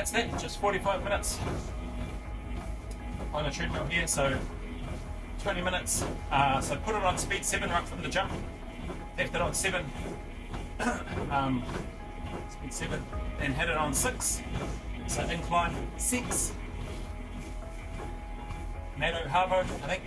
that's it, just 45 minutes on a treadmill here, so 20 minutes. So put it on speed 7 right from the jump, left it on 7, speed 7, then hit it on 6, so incline 6, Nano Harvo, I think.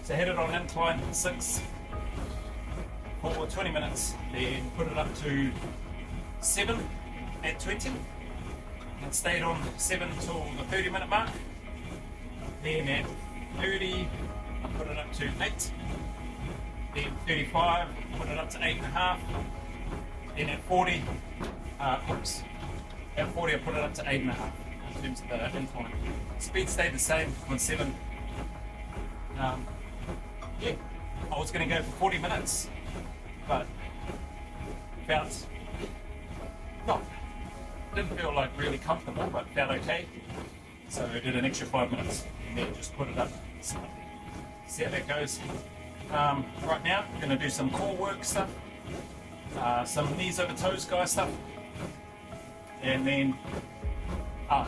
So hit it on incline 6 for 20 minutes, then put it up to 7 at 20, and stayed on 7 till the 30-minute mark. Then at 30, I put it up to 8. Then 35, put it up to 8.5. Then at 40, at 40 I put it up to 8.5 in terms of the incline. Speed stayed the same on 7. Yeah, I was going to go for 40 minutes, but felt didn't feel like really comfortable, but felt okay. So I did an extra 5 minutes and then just put it up. So, see how that goes. Right now, I'm going to do some core work stuff, some knees over toes guy stuff, and then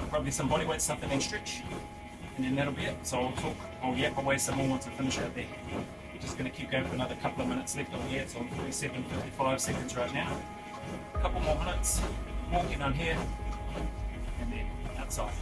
probably some bodyweight stuff and then stretch, and then that'll be it. So I'll yap away some more once I finish out there. Just going to keep going for another couple of minutes left on here. It's on 47:55 seconds right now. A couple more minutes, walking on here, and then outside.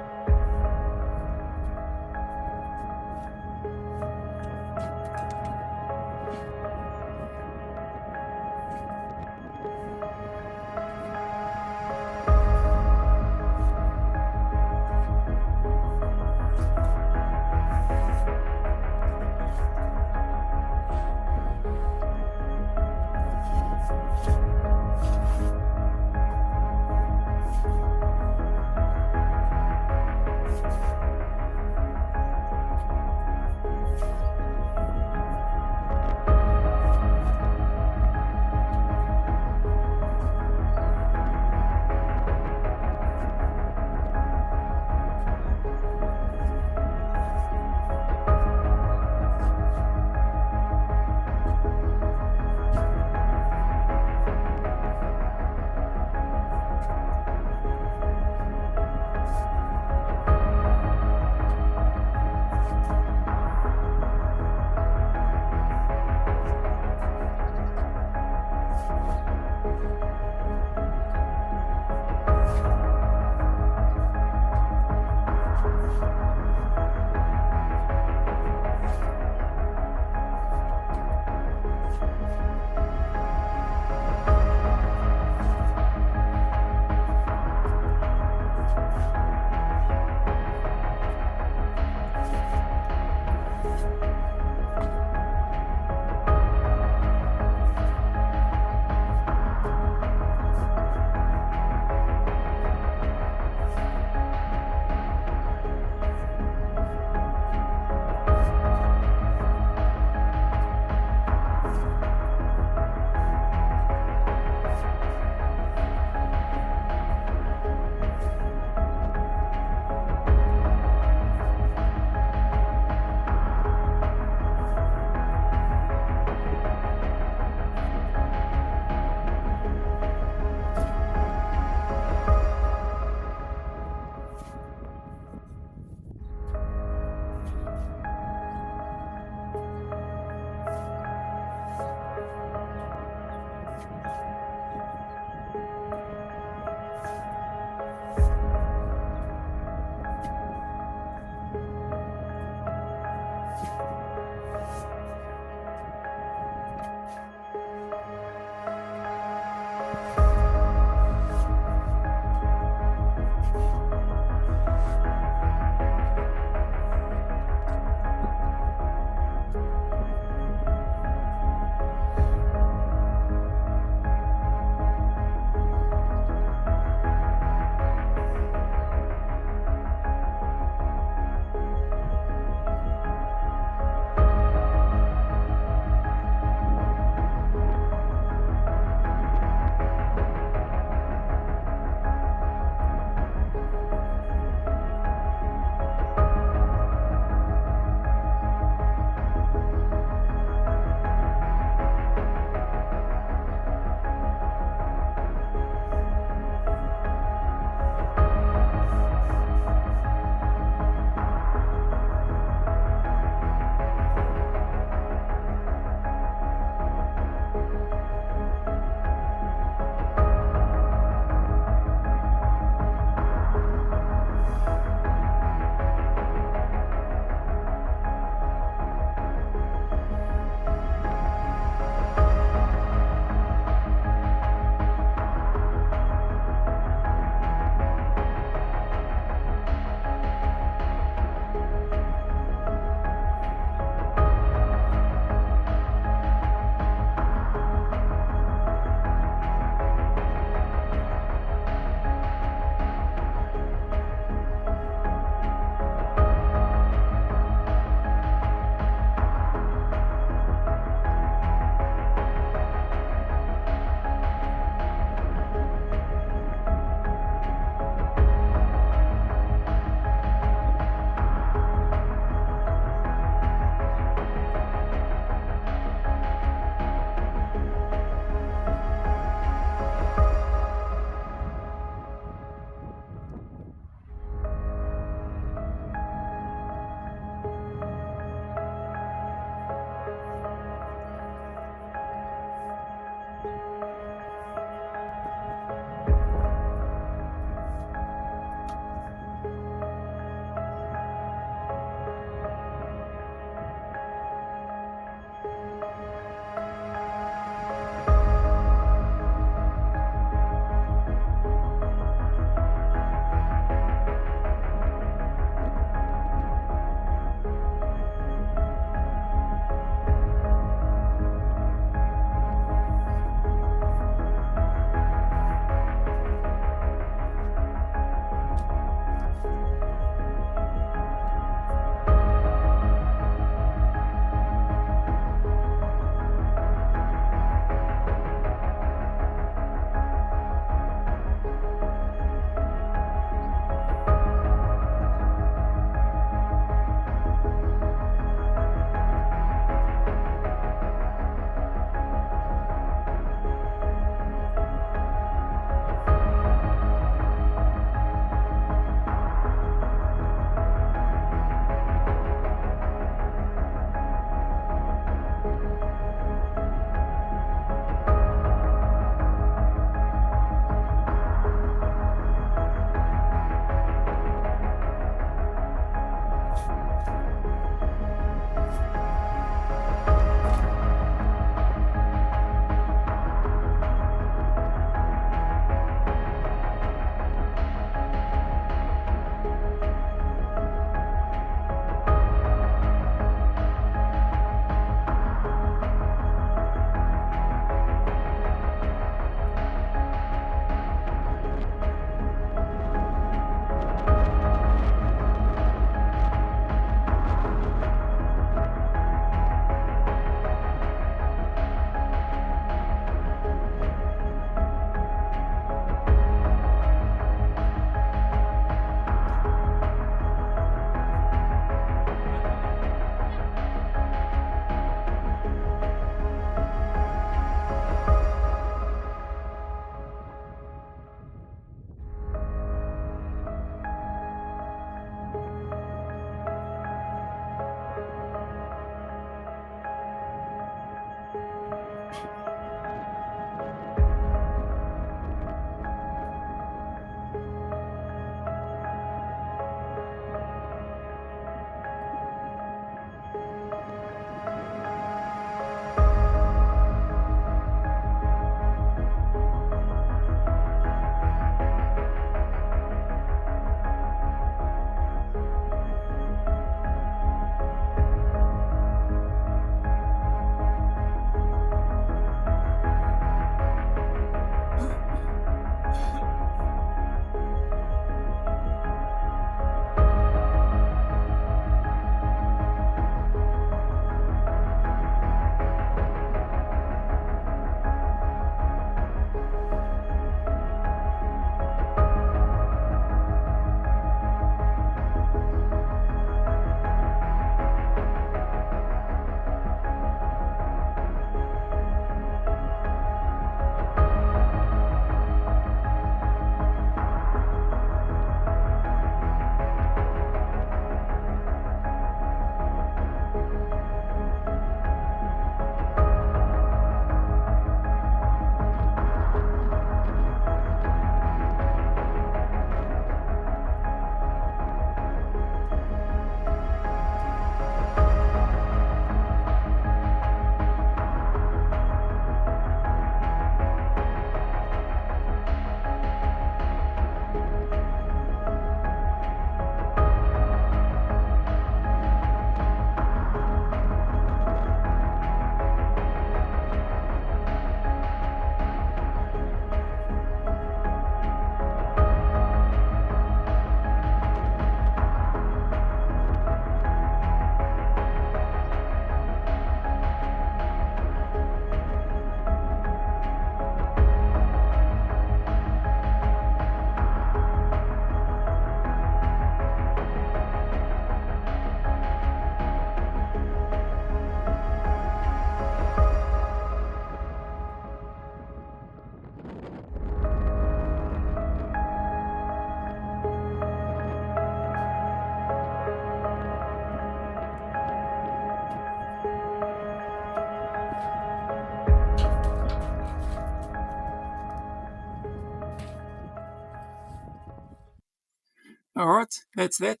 All right, that's that.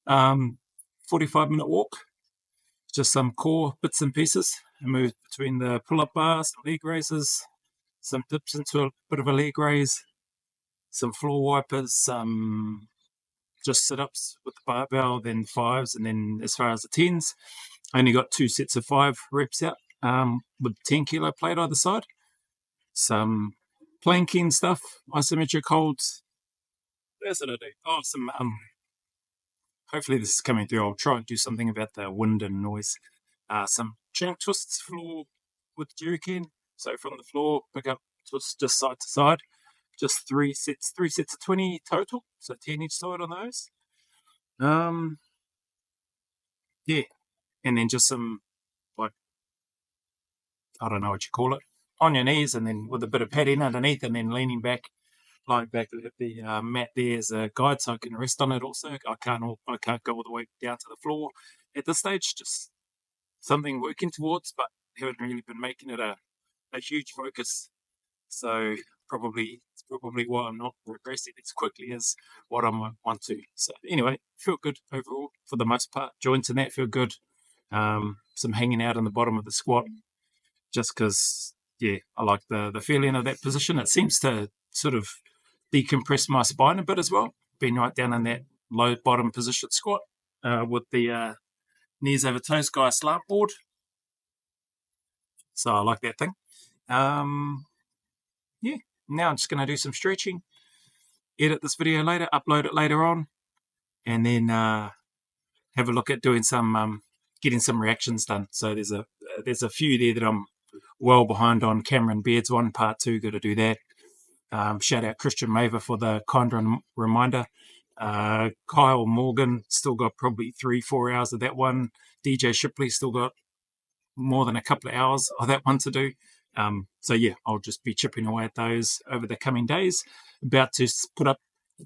45-minute walk, just some core bits and pieces. I moved between the pull-up bars, leg raises, some dips into a bit of a leg raise, some floor wipers, some just sit-ups with the barbell, then fives, and then as far as the tens, I only got 2 sets of 5 reps out with 10 kilo plate either side. Some planking stuff, isometric holds. That's what I do. Oh, some hopefully this is coming through. I'll try and do something about the wind and noise. Some chin twists floor with jerry can. So from the floor, pick up twists just side to side. Just 3 sets of 20 total. So 10 each side on those. Yeah. And then just some, like, I don't know what you call it, on your knees, and then with a bit of padding underneath, and then lying back at the mat there as a guide, so I can rest on it. Also, I can't go all the way down to the floor at this stage. Just something working towards, but haven't really been making it a huge focus. So it's probably why I'm not progressing as quickly as what I might want to. So anyway, feel good overall for the most part. Joints and that feel good. Some hanging out on the bottom of the squat, just because, yeah, I like the feeling of that position. It seems to sort of decompress my spine a bit as well, being right down in that low bottom position squat with the knees over toes guy slant board. So I like that thing. Yeah, now I'm just going to do some stretching, edit this video later, upload it later on, and then have a look at doing some getting some reactions done. So there's a few there that I'm well behind on. Cameron Beard's one, part 2, got to do that. Shout out Christian Maver for the kind reminder. Kyle Morgan still got probably 3-4 hours of that one. DJ Shipley still got more than a couple of hours of that one to do. So yeah, I'll just be chipping away at those over the coming days. About to put up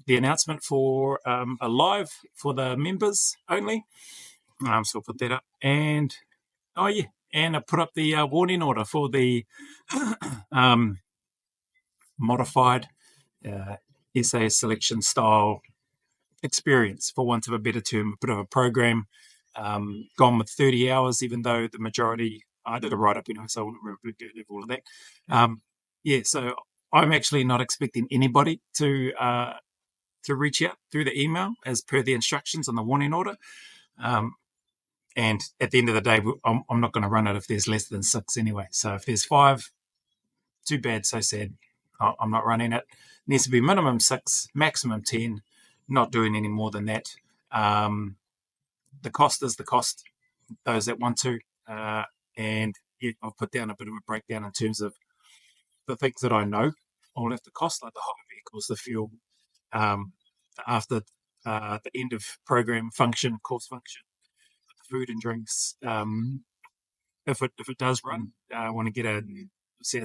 the announcement for a live for the members only. So I'll put that up. And oh yeah, and I put up the warning order for the modified SA selection style experience, for want of a better term, a bit of a program. Gone with 30 hours, even though the majority, I did a write-up, so I wouldn't really do all of that. Yeah, so I'm actually not expecting anybody to reach out through the email as per the instructions on the warning order. And at the end of the day, I'm not going to run it if there's less than 6 anyway. So if there's 5, too bad, so sad. I'm not running it. It needs to be minimum 6, maximum 10, not doing any more than that. The cost is the cost, those that want to. And yeah, I'll put down a bit of a breakdown in terms of the things that I know will have to cost, like the hot vehicles, the fuel, after the end of program function, course function, food and drinks. If it does run, I want to get a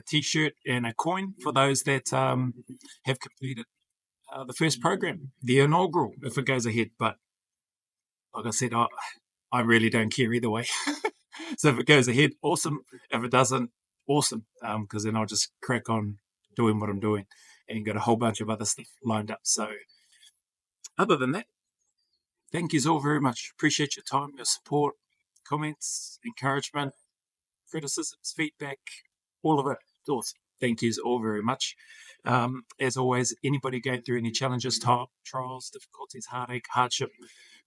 T-shirt and a coin for those that have completed the first program, the inaugural, if it goes ahead. But like I said, I really don't care either way. So if it goes ahead, awesome. If it doesn't, awesome. Because then I'll just crack on doing what I'm doing and got a whole bunch of other stuff lined up. So other than that, thank you all very much. Appreciate your time, your support, comments, encouragement, criticisms, feedback, all of it. Awesome. Thank you all very much. As always, anybody going through any challenges, trials, difficulties, heartache, hardship,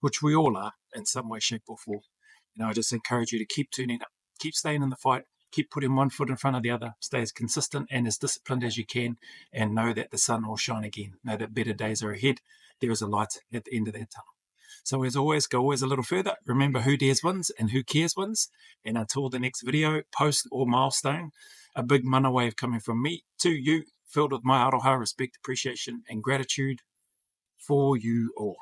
which we all are in some way, shape, or form, I just encourage you to keep tuning up, keep staying in the fight, keep putting one foot in front of the other, stay as consistent and as disciplined as you can, and know that the sun will shine again. Know that better days are ahead. There is a light at the end of that tunnel. So as always, go always a little further. Remember, who dares wins and who cares wins. And until the next video, post, or milestone, a big mana wave coming from me to you, filled with my aroha, respect, appreciation, and gratitude for you all.